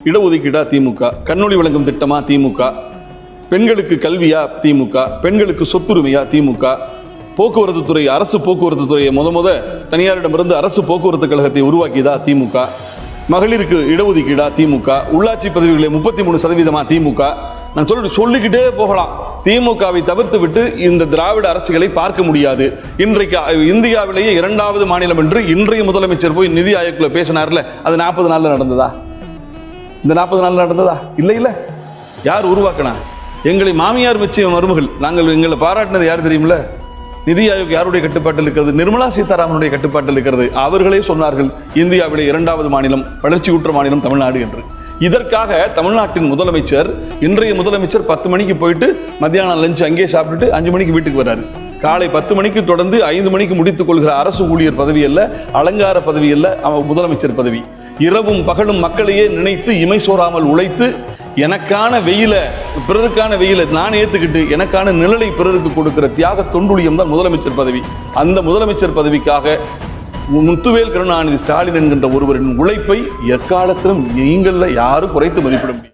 இடஒதுக்கீடா திமுக, கண்ணொளி வழங்கும் திட்டமா திமுக, பெண்களுக்கு கல்வியா திமுக, பெண்களுக்கு சொத்துரிமையா திமுக, போக்குவரத்து துறை அரசு போக்குவரத்து துறையை முத தனியாரிடமிருந்து அரசு போக்குவரத்து கழகத்தை உருவாக்கியதா திமுக, மகளிருக்கு இடஒதுக்கீடா திமுக, உள்ளாட்சி பதவிகளை 33% திமுக. நான் சொல்லிக்கிட்டே போகலாம். திமுகவை தவிர்த்து விட்டு இந்த திராவிட அரசுகளை பார்க்க முடியாது. இன்றைக்கு இந்தியாவிலேயே 2வது மாநிலம் என்று இன்றைய முதலமைச்சர் போய் நிதி ஆயோக்ல பேசினார்ல, அது 40 நாள்ல நடந்ததா? இந்த 40 நாள் நடந்ததா? இல்ல. யார் உருவாக்கினா? எங்களை மாமியார் வச்ச மருமகள். எங்களை பாராட்டினது யார் தெரியுமில்ல? நிதி ஆயோக் யாருடைய கட்டுப்பாட்டில் இருக்கிறது? நிர்மலா சீதாராமனுடைய கட்டுப்பாட்டில் இருக்கிறது. அவர்களே சொன்னார்கள் இந்தியாவிலே 2வது மாநிலம், வளர்ச்சியுற்ற மாநிலம் தமிழ்நாடு என்று. இதற்காக தமிழ்நாட்டின் முதலமைச்சர், இன்றைய முதலமைச்சர் 10 மணிக்கு போயிட்டு மத்தியானம் லஞ்ச் அங்கே சாப்பிட்டுட்டு 5 மணிக்கு வீட்டுக்கு வர்றாரு. காலை 10 மணிக்கு தொடர்ந்து 5 மணிக்கு முடித்துக் கொள்கிற அரசு ஊழியர் பதவி அல்ல, அலங்கார பதவி அல்ல, முதலமைச்சர் பதவி. இரவும் பகலும் மக்களையே நினைத்து இமை சோறாமல் உழைத்து எனக்கான வெயில, பிறருக்கான வெயில நான் ஏத்துக்கிட்டு எனக்கான நிழலை பிறருக்கு கொடுக்கிற தியாக தொண்டுலியம் தான் முதலமைச்சர் பதவி. அந்த முதலமைச்சர் பதவிக்காக முத்துவேல் கருணாநிதி ஸ்டாலின் என்கின்ற ஒருவரின் உழைப்பை எக்காலத்திலும் நீங்கள யாரும் குறைத்து மதிப்பிட முடியும்.